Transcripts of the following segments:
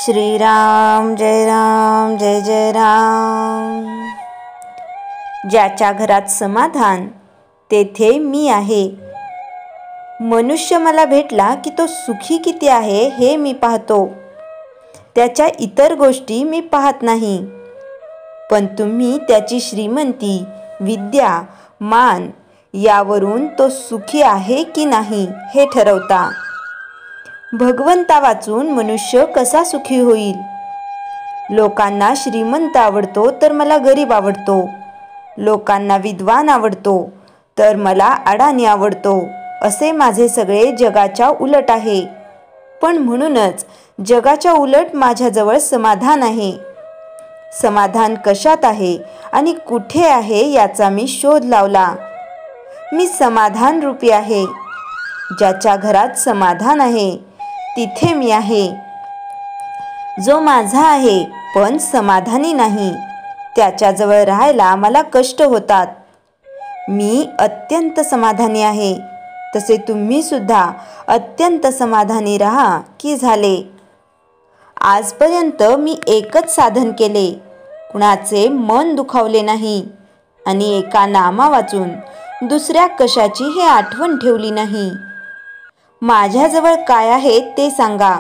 श्रीराम जय राम जय जय राम। ज्याच्या घरात समाधान तेथे मी आहे। मनुष्य मला भेटला की तो सुखी किती आहे हे मी पाहतो, त्याच्या इतर गोष्टी मी पाहत नाही। पण तुम्ही त्याची श्रीमंती, विद्या, मान यावरून तो सुखी आहे की नाही हे ठरवता। भगवंता वाचून मनुष्य कसा सुखी होईल? लोकांना श्रीमंत आवडतो तर मला गरीब आवडतो, लोकांना विद्वान आवडतो तर मला अडाणी आवडतो, असे माझे सगळे जगाच्या उलट आहे। पण म्हणूनच जगाच्या उलट माझ्याजवळ समाधान आहे। समाधान कशात आहे आणि कुठे आहे याचा मी शोध लावला। मी समाधान रूपी आहे। ज्याच्या घरात समाधान आहे तिथे मी आहे। जो माझा आहे पण समाधानी नाही त्याच्याजवळ राहायला मला कष्ट होतात। मी अत्यंत समाधानी आहे, तसे तुम्ही सुद्धा अत्यंत समाधानी राहा की झाले। आजपर्यंत मी एकच साधन केले, कुणाचे मन दुखावले नाही आणि एका नामा वाचून दुसऱ्या कशाचीही आठवण ठेवली नाही। माझ्याजवळ काय आहे ते सांगा।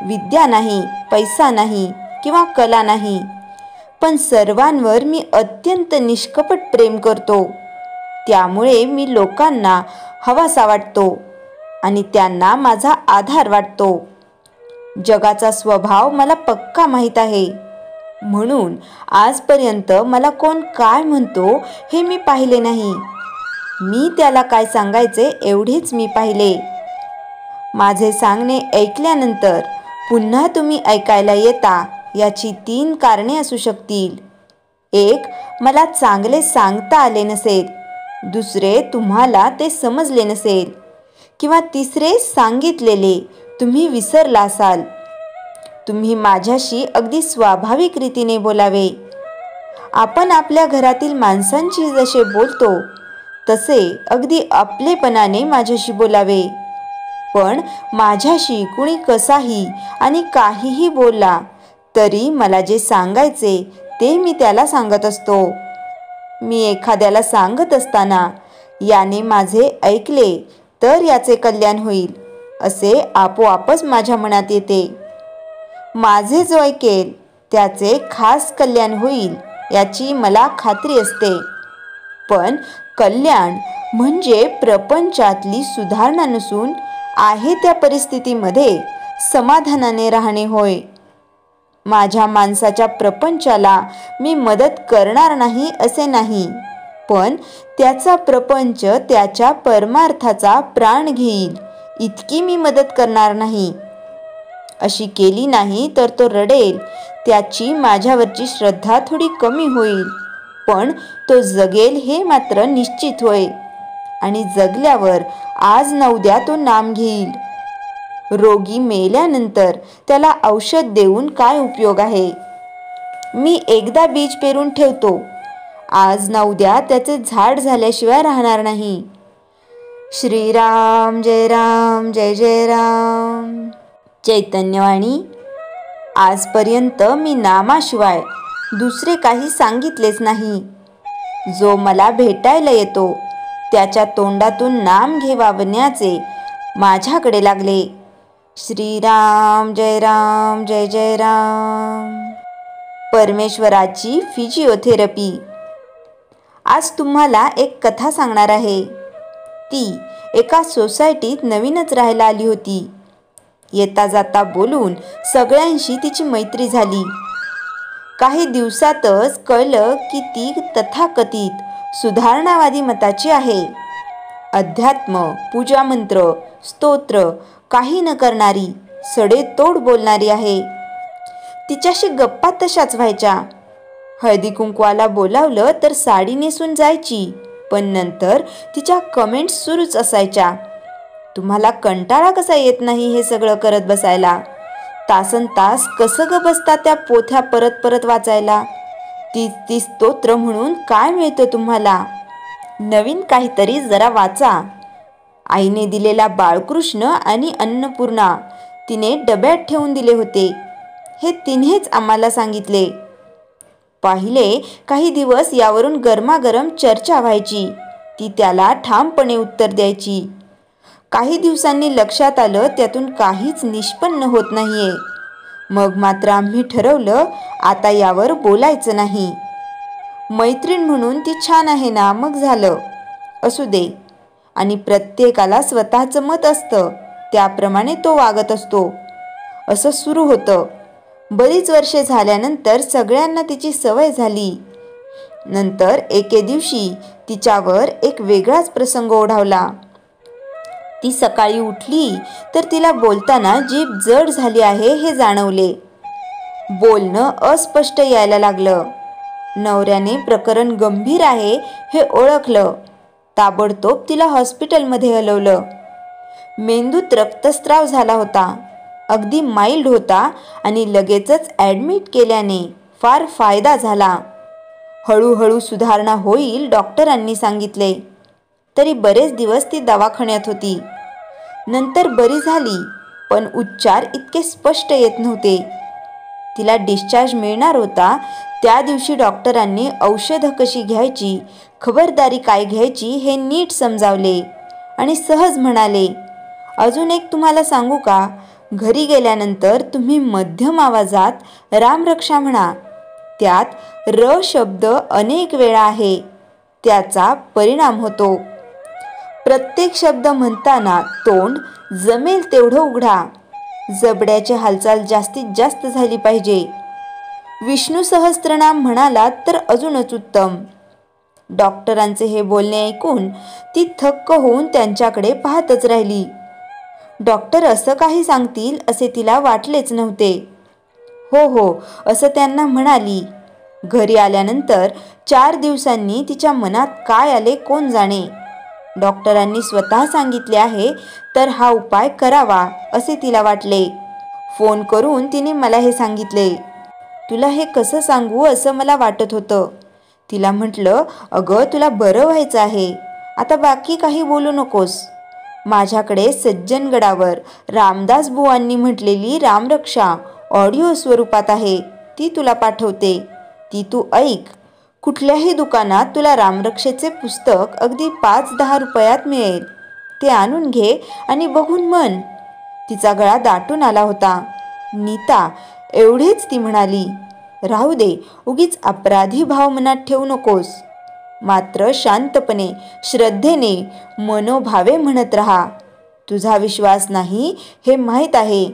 विद्या नाही, पैसा नाही किंवा कला नाही, पण सर्वांवर मी अत्यंत निष्कपट प्रेम करतो। त्यामुळे मी लोकांना हवासा वाटतो आणि त्यांना माझा आधार वाटतो। जगाचा स्वभाव मला पक्का माहीत आहे, म्हणून आजपर्यंत मला कोण काय म्हणतो हे मी पाहिले नाही। मी त्याला काय सांगायचे एवढेच मी पाहिले। माझे सांगणे ऐकल्यानंतर पुन्हा तुम्ही ऐकायला येता याची 3 कारणे असू शकतील। एक, मला चांगले सांगता आले नसेल, दुसरे, तुम्हाला ते समजले नसेल, किंवा तिसरे, सांगितलेले तुम्ही विसरला असाल। तुम्ही माझ्याशी अगदी स्वाभाविक रीतीने बोलावे। आपण आपल्या घरातील माणसांशी जसे बोलतो तसे अगदी आपलेपणाने माझ्याशी बोलावे। पण माझ्याशी कुणी कसाही आणि काहीही बोलला तरी मला जे सांगायचे ते मी त्याला सांगत असतो। मी एखाद्याला सांगत असताना याने माझे ऐकले तर याचे कल्याण होईल असे आपोआपच माझ्या मनात येते। माझे जो ऐकेल त्याचे खास कल्याण होईल याची मला खात्री असते। पण कल्याण म्हणजे प्रपंचातली सुधारणा नसून आहे त्या परिस्थितीमध्ये समाधानाने राहणे होय। माझ्या माणसाच्या प्रपंचाला मी मदत करणार नाही असे नाही, पण त्याचा प्रपंच त्याच्या परमार्थाचा प्राण घेईल इतकी मी मदत करणार नाही। अशी केली नाही तर तो रडेल, त्याची माझ्यावरची श्रद्धा थोडी कमी होईल, पण तो जगेल हे मात्र निश्चित होय। आणि जगल्यावर आज ना उद्या तो नाम घेईल। रोगी मेल्यानंतर त्याला औषध देऊन काय उपयोग आहे? मी एकदा बीज पेरून ठेवतो, आज ना उद्या त्याचे झाड झाल्याशिवाय राहणार नाही। श्रीराम जय राम जय जय राम। चैतन्यवाणी। आजपर्यंत मी नामाशिवाय दुसरे काही सांगितलेच नाही। जो मला भेटायला येतो त्याच्या तोंडातून नाम घेवावण्याचे माझ्याकडे लागले। श्रीराम जय राम जय जय राम। परमेश्वराची फिजिओथेरपी। आज तुम्हाला एक कथा सांगणार आहे। ती एका सोसायटीत नवीनच राहायला आली होती। येता जाता बोलून सगळ्यांशी तिची मैत्री झाली। काही दिवसातच कळलं की ती तथाकथित सुधारणावादी मताची आहे। अध्यात्म, पूजामंत्र, स्तोत्र काही न करणारी, सडेतोड बोलणारी आहे। तिच्याशी गप्पा तशाच व्हायच्या। हळदी कुंकवाला बोलावलं तर साडी नेसून जायची, पण नंतर तिच्या कमेंट्स सुरूच असायच्या। तुम्हाला कंटाळा कसा येत नाही हे सगळं करत बसायला? तासन तास कसं ग बसता त्या पोथ्या परत परत वाचायला? ती स्तोत्र म्हणून काय मिळतं तुम्हाला? नवीन काहीतरी जरा वाचा। आईने दिलेला बाळकृष्ण आणि अन्नपूर्णा तिने डब्यात ठेवून दिले होते। हे तिनेच आम्हाला सांगितले. पहिले काही दिवस यावरून गरमागरम चर्चा व्हायची. ती त्याला ठामपणे उत्तर द्यायची. काही दिवसांनी लक्षात आलं त्यातून काहीच निष्पन्न होत नाहीये. मग मात्र आम्ही ठरवलं आता यावर बोलायचं नाही. मैत्रीण म्हणून ती छान आहे ना, मग झालं, असू दे. आणि प्रत्येकाला स्वतःचं मत असतं, त्याप्रमाणे तो वागत असतो, असं सुरू होतं. बरीच वर्षे झाल्यानंतर सगळ्यांना तिची सवय झाली. नंतर एके दिवशी तिच्यावर एक वेगळाच प्रसंग ओढावला. ती सकाळी उठली तर तिला बोलताना जीभ जड झाली आहे हे जाणवले. बोलणं अस्पष्ट यायला लागलं. नवऱ्याने प्रकरण गंभीर आहे हे ओळखलं. ताबडतोब तिला हॉस्पिटलमध्ये हलवलं. मेंदूत रक्तस्राव झाला होता, अगदी माइल्ड होता आणि लगेचच ॲडमिट केल्याने फार फायदा झाला. हळूहळू सुधारणा होईल डॉक्टरांनी सांगितले. तरी बरेच दिवस ती दवाखान्यात होती. नंतर बरी झाली, पण उच्चार इतके स्पष्ट येत नव्हते. तिला डिस्चार्ज मिळणार होता त्या दिवशी डॉक्टरांनी औषधं कशी घ्यायची, खबरदारी काय घ्यायची हे नीट समजावले आणि सहज म्हणाले, अजून एक तुम्हाला सांगू का, घरी गेल्यानंतर तुम्ही मध्यम आवाजात रामरक्षा म्हणा. त्यात र शब्द अनेक वेळा आहे, त्याचा परिणाम होतो. प्रत्येक शब्द म्हणताना तोंड जमेल तेवढं उघडा. जबड्याची हालचाल जास्तीत जास्त झाली पाहिजे. विष्णू सहस्त्रनाम म्हणालात तर अजूनच उत्तम. डॉक्टरांचे हे बोलणे ऐकून ती थक्क होऊन त्यांच्याकडे पाहतच राहिली. डॉक्टर असं काही सांगतील असे तिला वाटलेच नव्हते. हो हो असं त्यांना म्हणाली. घरी आल्यानंतर 4 दिवसांनी तिच्या मनात काय आले कोण जाणे. डॉक्टरांनी स्वतः सांगितले आहे तर हा उपाय करावा असे तिला वाटले. फोन करून तिने मला हे सांगितले. तुला हे कसं सांगू असं मला वाटत होतं. तिला म्हटलं, अगं तुला बरं व्हायचं आहे, आता बाकी काही बोलू नकोस. माझ्याकडे सज्जनगडावर रामदास बुवांनी म्हटलेली रामरक्षा ऑडिओ स्वरूपात आहे, ती तुला पाठवते, ती तू ऐक. कुठल्याही दुकानात तुला रामरक्षेचे पुस्तक अगदी 5-10 रुपयात मिळेल. ते आणून घे आणि बघून म्हण. तिचा गळा दाटून आला होता. नीता, एवढेच ती म्हणाली. राहू दे, उगीच अपराधी भाव मनात ठेवू नकोस. मात्र शांतपणे श्रद्धेने मनोभावे म्हणत राहा. तुझा विश्वास नाही हे माहीत आहे,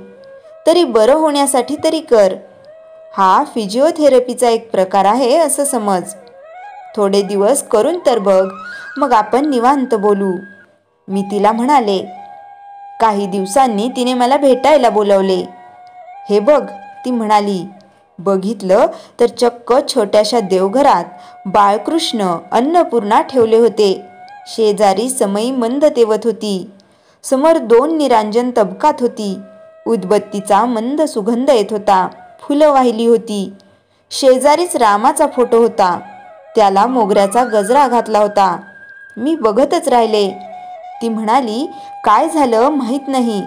तरी बरं होण्यासाठी तरी कर. हा फिजिओथेरपीचा एक प्रकार आहे असं समज. थोडे दिवस करून तर बघ, मग आपण निवांत बोलू. मी तिला म्हणाले. काही दिवसांनी तिने मला भेटायला बोलवले. हे बघ, ती म्हणाली. बघितलं तर चक्क छोट्याशा देवघरात बाळकृष्ण अन्नपूर्णा ठेवले होते. शेजारी समई मंद तेवत होती. समोर 2 निरांजन तबकात होती. उदबत्तीचा मंद सुगंध येत होता. फुलं वाहिली होती. शेजारीच रामाचा फोटो होता. त्याला मोगऱ्याचा गजरा घातला होता. मी बघतच राहिले. ती म्हणाली, काय झालं माहीत नाही,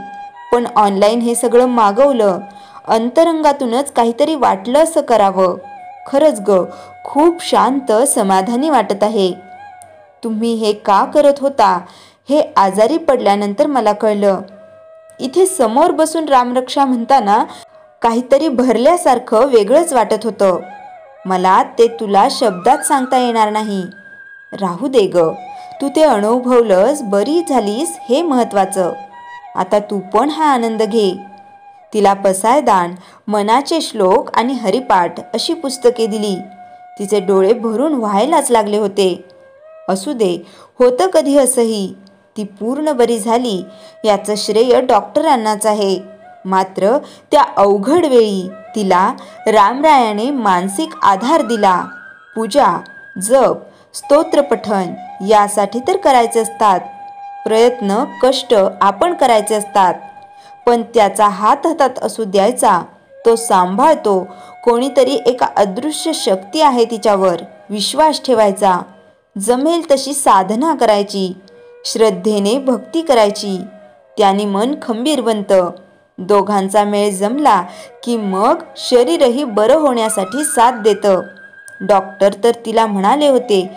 पण ऑनलाईन हे सगळं मागवलं. अंतरंगातूनच काहीतरी वाटलं असं करावं. खरंच ग, खूप शांत समाधानी वाटत आहे. तुम्ही हे का करत होता हे आजारी पडल्यानंतर मला कळलं. इथे समोर बसून रामरक्षा म्हणताना काहीतरी भरल्यासारखं वेगळंच वाटत होतं. मला ते तुला शब्दात सांगता येणार नाही. राहू दे ग, तू ते अनुभवलंस, बरी झालीस हे महत्त्वाचं. आता तू पण हा आनंद घे. तिला पसायदान, मनाचे श्लोक आणि हरिपाठ अशी पुस्तके दिली. तिचे डोळे भरून व्हायलाच लागले होते. असू दे, होतं कधी असंही. ती पूर्ण बरी झाली याचं श्रेय डॉक्टरांनाच आहे. मात्र त्या अवघड वेळी तिला रामरायाने मानसिक आधार दिला. पूजा, जप, स्तोत्रपठण यासाठी तर करायचे असतात. प्रयत्न, कष्ट आपण करायचे असतात. पण त्याचा हात हातात असू द्यायचा. तो सांभाळतो कोणीतरी, एका अदृश्य शक्ती आहे तिच्यावर, विश्वास ठेवायचा. जमेल तशी साधना करायची. श्रद्धेने भक्ती करायची. त्याने मन खंबीर बनतं. दोघांचा मेळ जमला की मग शरीरही बरं होण्यासाठी साथ देतं. डॉक्टर तर तिला म्हणाले होते,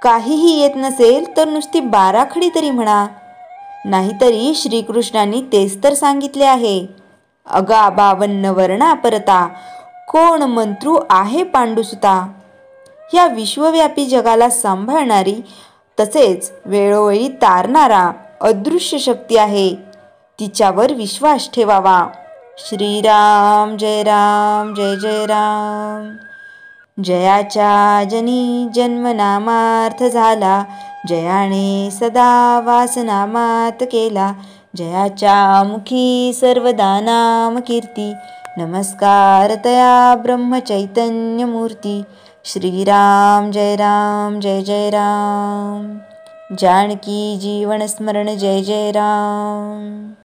काहीही येत नसेल तर नुसती बाराखडी तरी म्हणा. नाहीतरी श्रीकृष्णांनी तेच तर सांगितले आहे, अगा बावन्न वर्णा परता, कोण मंत्रू आहे पांडुसुता. या विश्वव्यापी जगाला सांभाळणारी तसेच वेळोवेळी तारणारा अदृश्य शक्ती आहे, तिच्यावर विश्वास ठेवावा. श्रीराम जय राम जय जय राम. जयाच्या जनी जन्मनामार्थ झाला, जयाने सदा वासनामात केला. जयाच्या मुखी सर्वदा नाम कीर्ती, नमस्कार तया ब्रह्मचैतन्य मूर्ती. श्रीराम जय राम जय जय राम. जानकी जीवन स्मरण जय जय राम.